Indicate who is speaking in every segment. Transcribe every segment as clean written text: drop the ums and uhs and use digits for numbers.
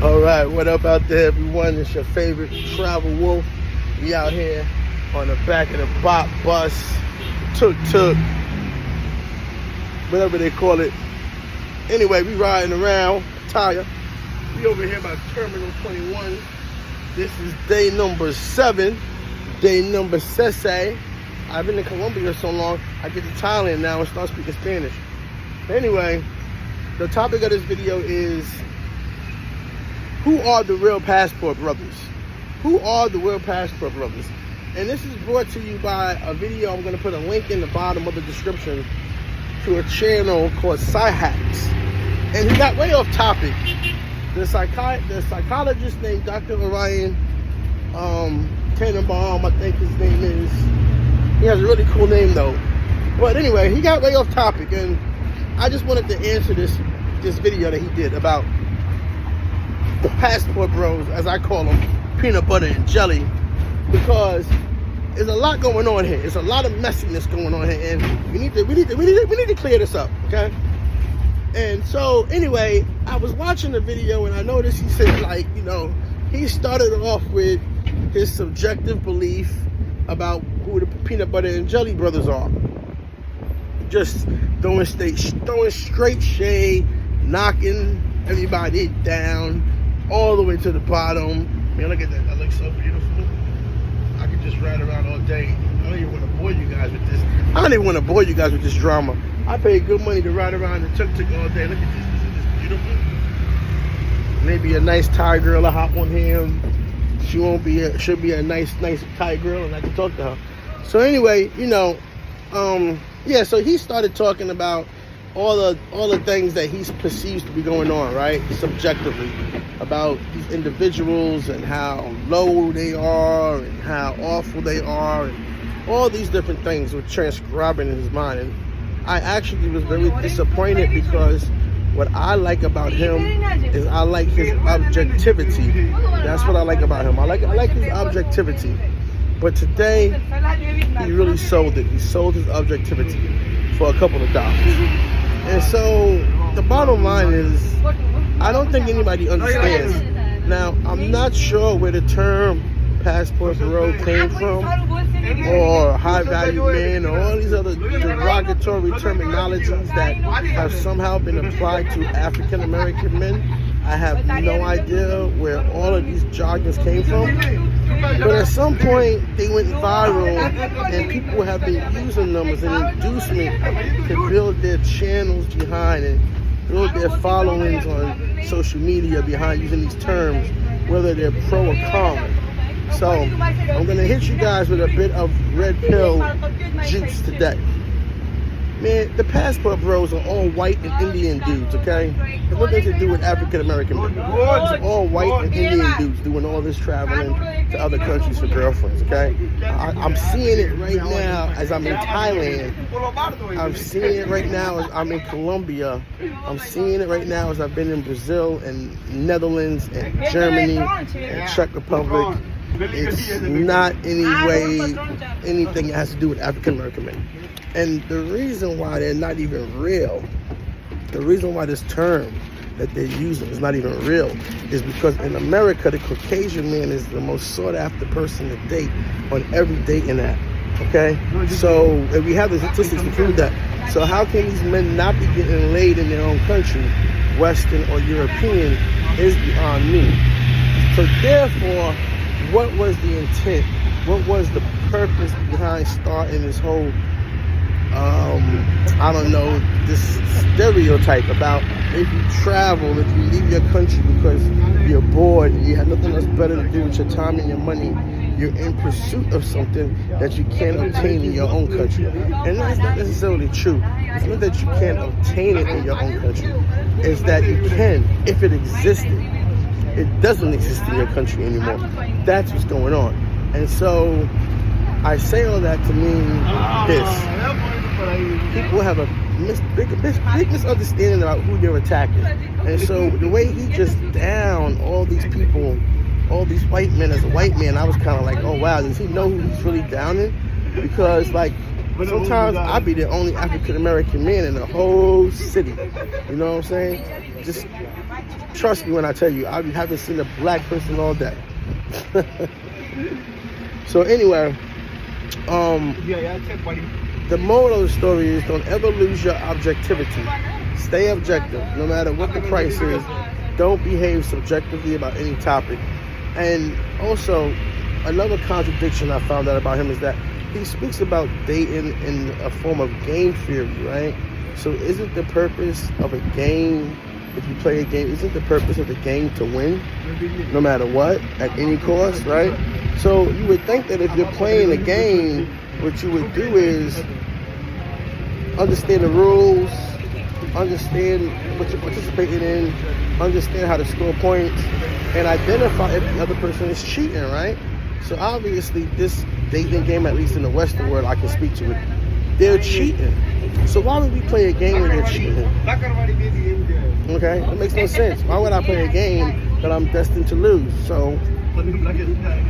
Speaker 1: All right, what up out there, everyone? It's your favorite travel wolf. We out here on the back of the bop bus, tuk-tuk, whatever they call it. Anyway, we riding around, tire. We over here by Terminal 21. This is day number 7, day number sese. I've been in Colombia so long, I get to Thailand now and start speaking Spanish. Anyway, the topic of this video is, who are the real passport brothers? Who are the real passport brothers? And this is brought to you by a video. I'm going to put a link in the bottom of the description to a channel called Sci-Hacks. And he got way off topic. The psychologist named Dr. Orion Tannenbaum, I think his name is. He has a really cool name though. But anyway, he got way off topic, and I just wanted to answer this video that he did about the passport bros, as I call them, peanut butter and jelly, because there's a lot going on here. There's a lot of messiness going on here, and we need to clear this up, okay? And so anyway, I was watching the video and I noticed he said, like, you know, he started off with his subjective belief about who the peanut butter and jelly brothers are. Just throwing straight shade, knocking everybody down all the way to the bottom. Man, look at that. That looks so beautiful. I could just ride around all day. I don't even want to bore you guys with this. I don't even want to bore you guys with this drama. I paid good money to ride around the tuk-tuk all day. Look at this. Isn't this beautiful? Maybe a nice Thai girl will hop on him. Should be a nice Thai girl, and I can talk to her. So anyway, you know, yeah. So he started talking about all the things that he perceives to be going on, right? Subjectively, about these individuals and how low they are and how awful they are, and all these different things were transcribing in his mind. And I actually was very disappointed, because what I like about him is I like his objectivity. That's what I like about him. I like his objectivity. But today, he really sold it. He sold his objectivity for a couple of dollars. And so the bottom line is, I don't think anybody understands. Now, I'm not sure where the term passport bro came from, or high value men, or all these other derogatory terminologies that have somehow been applied to African American men. I have no idea where all of these jargons came from. But at some point, they went viral, and people have been using them as an inducement to build their channels behind and build their followings on social media behind using these terms, whether they're pro or con. So I'm going to hit you guys with a bit of red pill juice today. Man, the passport bros are all white and Indian dudes, okay? It has nothing to do with African American men. It's all white and Indian dudes doing all this traveling to other countries for girlfriends, okay? I'm seeing it right now as I'm in Thailand. I'm seeing it right now as I'm in Colombia. I'm seeing it right now as I've been in Brazil and Netherlands and Germany and Czech Republic. It's not anything that has to do with African American men. And the reason why they're not even real, the reason why this term that they're using is not even real, is because in America, the Caucasian man is the most sought after person to date on every dating app, okay? So, and we have the statistics to prove that. So how can these men not be getting laid in their own country, Western or European, is beyond me. So therefore, what was the intent? What was the purpose behind starting this whole I don't know, this stereotype about if you travel, if you leave your country because you're bored and you have nothing else better to do with your time and your money, you're in pursuit of something that you can't obtain in your own country. And that's not necessarily true. It's not that you can't obtain it in your own country. It's that you can, if it existed. It doesn't exist in your country anymore. That's what's going on. And so I say all that to mean this. People have a big misunderstanding about who they're attacking. And so the way he just downed all these people, all these white men as a white man, I was kind of like, oh wow, does he know who he's really downing? Because like, sometimes I be the only African American man in the whole city. You know what I'm saying? Just Trust me when I tell you, I haven't seen a black person all day. So anyway, the moral of the story is don't ever lose your objectivity. Stay objective, no matter what the price is. Don't behave subjectively about any topic. And also, another contradiction I found out about him is that he speaks about dating in a form of game theory, right? So isn't the purpose of a game, if you play a game, isn't the purpose of the game to win? No matter what, at any cost, right? So you would think that if you're playing a game, what you would do is understand the rules, understand what you're participating in, understand how to score points, and identify if the other person is cheating, right? So obviously this dating game, at least in the Western world, I can speak to it, they're cheating. So why would we play a game when they're cheating? Okay, that makes no sense. Why would I play a game that I'm destined to lose? So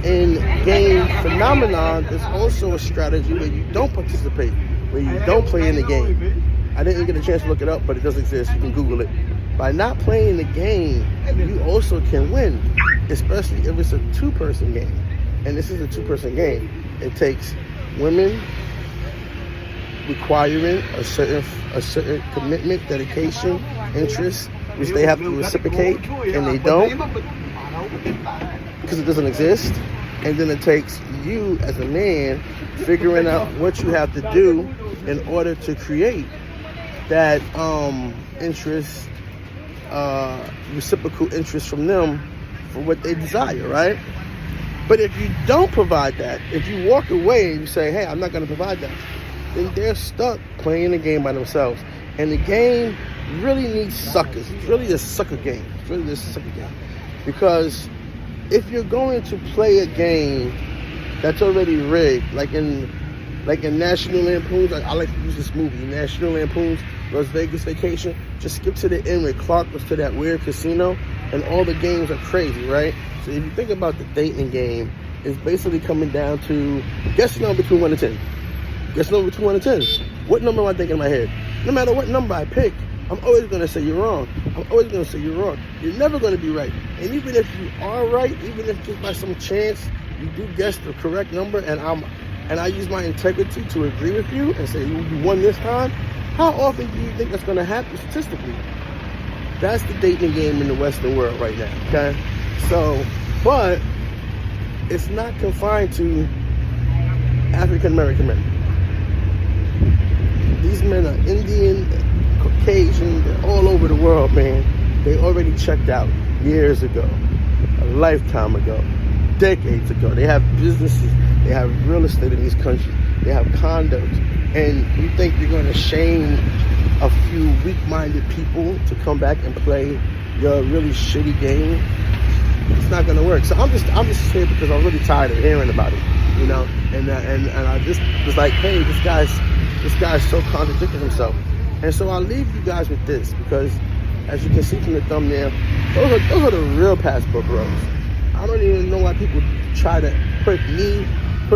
Speaker 1: in game phenomenon, there's also a strategy where you don't participate, where you don't play in the game. I didn't get a chance to look it up, but it does exist. You can Google it. By not playing the game, you also can win, especially if it's a two-person game. And this is a two-person game. It takes women requiring a certain commitment, dedication, interest, which they have to reciprocate, and they don't, because it doesn't exist. And then it takes you as a man figuring out what you have to do in order to create that interest, reciprocal interest from them for what they desire, right? But if you don't provide that, if you walk away and you say, hey, I'm not going to provide that, then they're stuck playing the game by themselves. And the game really needs suckers. It's really a sucker game. It's really a sucker game. Because if you're going to play a game that's already rigged, like in National Lampoon's, I like to use this movie, National Lampoon's Las Vegas Vacation. Just skip to the end where Clark was to that weird casino, and all the games are crazy, right? So if you think about the dating game, it's basically coming down to guess the number between 1 and 10. Guess the number between 1 and 10. What number am I thinking in my head? No matter what number I pick, I'm always going to say you're wrong. I'm always going to say you're wrong. You're never going to be right. And even if you are right, even if just by some chance you do guess the correct number, and I use my integrity to agree with you and say you won this time, how often do you think that's going to happen statistically? That's the dating game in the Western world right now, okay? So, but it's not confined to African American men. These men are Indian, Caucasian, they're all over the world, man. They already checked out years ago, a lifetime ago, decades ago. They have businesses, they have real estate in these countries, they have condos. And you think you're going to shame a few weak-minded people to come back and play your really shitty game? It's not going to work. So I'm just here because I'm really tired of hearing about it, you know. And I just was like, hey, this guy's so contradicting himself. And so I'll leave you guys with this, because as you can see from the thumbnail, those are the real passport bros. I don't even know why people try to put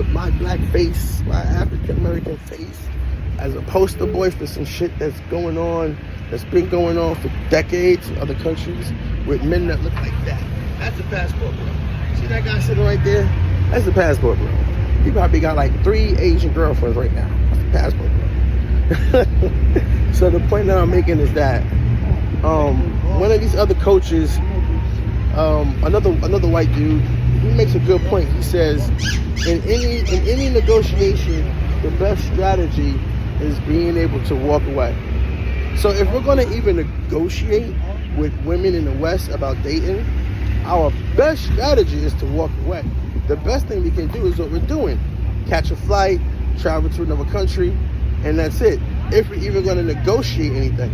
Speaker 1: my black face, my African American face, as a poster boy for some shit that's going on, that's been going on for decades in other countries with men that look like that. That's the passport bro. See that guy sitting right there? That's the passport bro. He probably got like 3 Asian girlfriends right now. That's the passport bro. So the point that I'm making is that one of these other coaches, another white dude, he makes a good point. He says, in any negotiation, the best strategy is being able to walk away. So if we're going to even negotiate with women in the West about dating, our best strategy is to walk away. The best thing we can do is what we're doing. Catch a flight, travel to another country, and that's it. If we're even going to negotiate anything.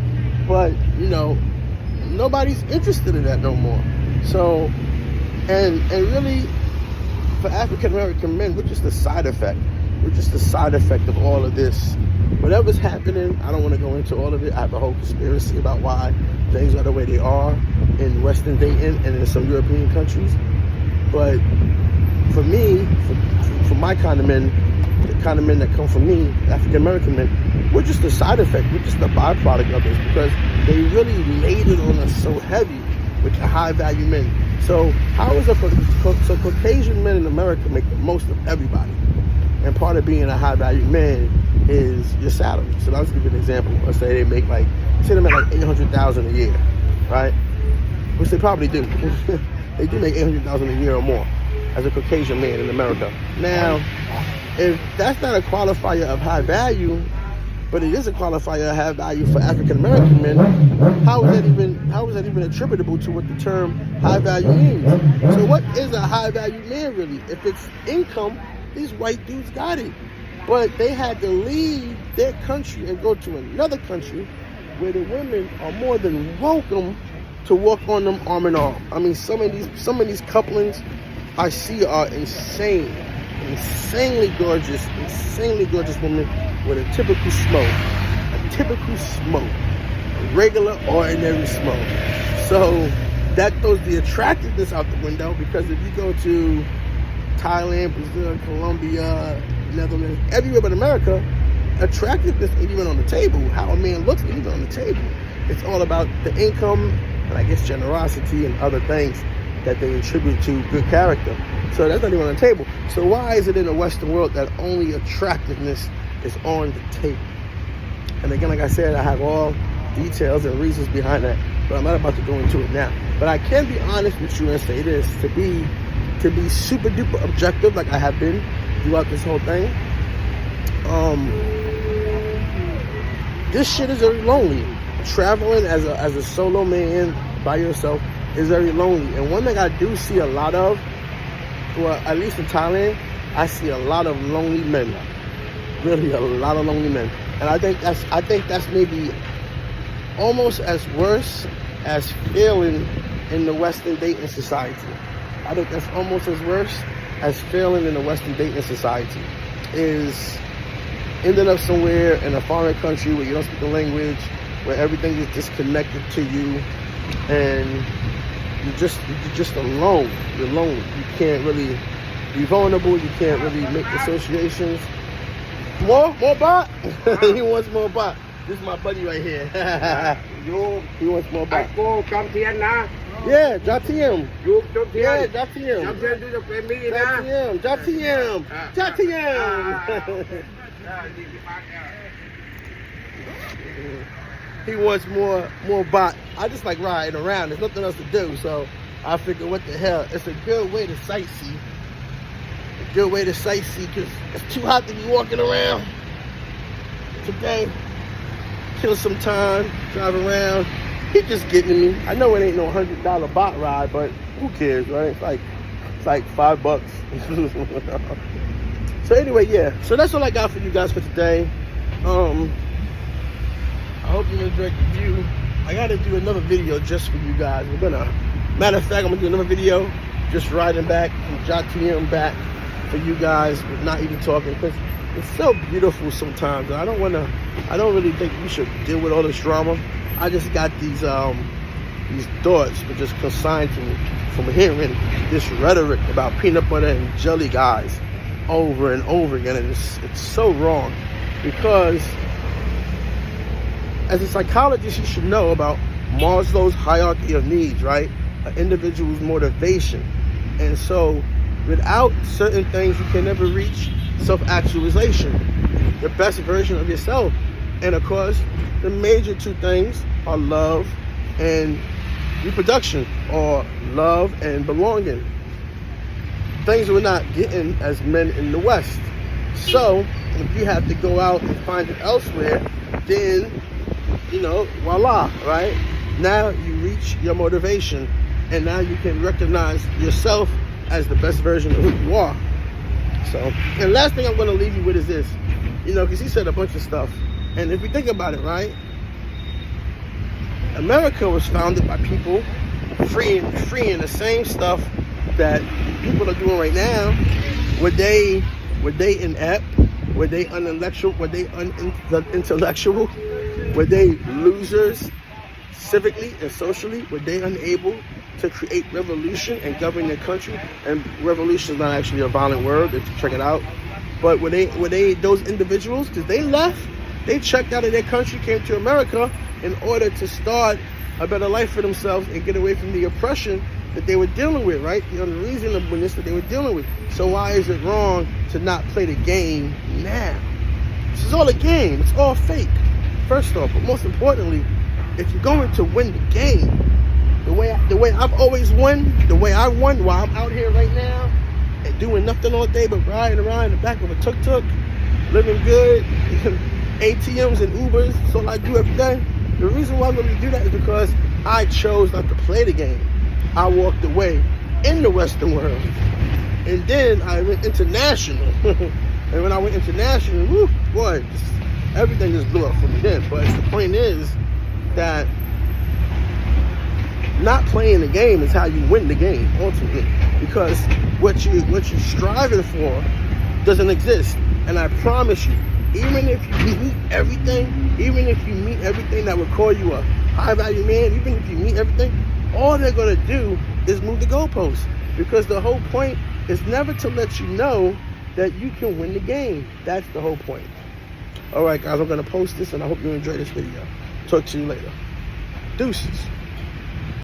Speaker 1: But, you know, nobody's interested in that no more. So, and really, for African American men, we're just a side effect. We're just a side effect of all of this. Whatever's happening, I don't want to go into all of it. I have a whole conspiracy about why things are the way they are in Western dating and in some European countries. But for me, for my kind of men, the kind of men that come from me, African American men, we're just a side effect. We're just a byproduct of this, because they really laid it on us so heavy with the high value men. So how is so Caucasian men in America make the most of everybody, and part of being a high value man is your salary. So I'll just give you an example. Let's say they make like, say they make like $800,000 a year, right? Which they probably do. They do make $800,000 a year or more as a Caucasian man in America. Now, if that's not a qualifier of high value, but it is a qualifier of high value for African American men, how is that even attributable to what the term high value means? So what is a high value man really? If it's income, these white dudes got it. But they had to leave their country and go to another country where the women are more than welcome to walk on them arm in arm. I mean, some of these couplings I see are insanely gorgeous women with a typical smoke, regular, ordinary smoke. So that throws the attractiveness out the window, because if you go to Thailand, Brazil, Colombia, Netherlands, everywhere but America, attractiveness ain't even on the table. How a man looks ain't even on the table. It's all about the income and I guess generosity and other things that they attribute to good character. So that's not even on the table. So why is it in the Western world that only attractiveness is on the table? And again, like I said, I have all details and reasons behind that, but I'm not about to go into it now. But I can be honest with you and say this, to be super duper objective, like I have been throughout this whole thing. This shit is very lonely. Traveling as a solo man by yourself is very lonely. And one thing I do see a lot of, well, at least in Thailand, I see a lot of lonely men. Really, a lot of lonely men. And I think that's maybe almost as worse as failing in the Western dating society. I think that's almost as worse as failing in the Western dating society, is ending up somewhere in a foreign country where you don't speak the language, where everything is disconnected to you, and you're just alone. You're lonely. You can't really be vulnerable. You can't really make associations. More bot. He wants more bot. This is my buddy right here. He wants more bot. Yeah, Jatiem. Yeah, Jatiem. Jatiem. He wants more bot. I just like riding around. There's nothing else to do, so I figure, what the hell? It's a good way to sightsee. Because it's too hot to be walking around today. Kill some time, drive around. He just getting me. I know it ain't no $100 bot ride, but who cares, right? It's like $5. So anyway, yeah. So that's all I got for you guys for today. I hope you enjoyed the view. I gotta do another video just for you guys. Matter of fact, I'm gonna do another video just riding back from Jatiem back for you guys with not even talking, because it's so beautiful sometimes. I don't really think we should deal with all this drama. I just got these thoughts that just consigned to me from hearing this rhetoric about peanut butter and jelly guys over and over again, and it's so wrong, because as a psychologist, you should know about Maslow's hierarchy of needs, right? An individual's motivation. And so without certain things, you can never reach self-actualization, the best version of yourself. And of course, the major two things are love and reproduction, or love and belonging. Things we're not getting as men in the West. So if you have to go out and find it elsewhere, then, voila, right? Now you reach your motivation, and now you can recognize yourself as the best version of who you are. So, and last thing I'm going to leave you with is this, because he said a bunch of stuff. And if you think about it, right? America was founded by people freeing the same stuff that people are doing right now. Were they inept? Were they unintellectual? Were they unintellectual? Were they losers civically and socially? Were they unable to create revolution and govern their country? And revolution is not actually a violent word, if you check it out. But were they those individuals? Because they left, they checked out of their country, came to America in order to start a better life for themselves and get away from the oppression that they were dealing with, right? The unreasonableness that they were dealing with. So why is it wrong to not play the game now? This is all a game. It's all fake, first off. But most importantly, if you're going to win the game, the way I've always won, the way I won while I'm out here right now and doing nothing all day but riding around in the back of a tuk-tuk, living good, ATMs and Ubers, that's all I do every day. The reason why I'm going to do that is because I chose not to play the game. I walked away in the Western world. And then I went international. And when I went international, whoo, boy, everything just blew up for me then. But the point is that not playing the game is how you win the game, ultimately. Because what you're striving for doesn't exist. And I promise you, even if you meet everything, that would call you a high-value man, even if you meet everything, all they're going to do is move the goalposts. Because the whole point is never to let you know that you can win the game. That's the whole point. All right, guys, I'm going to post this, and I hope you enjoy this video. Talk to you later. Deuces.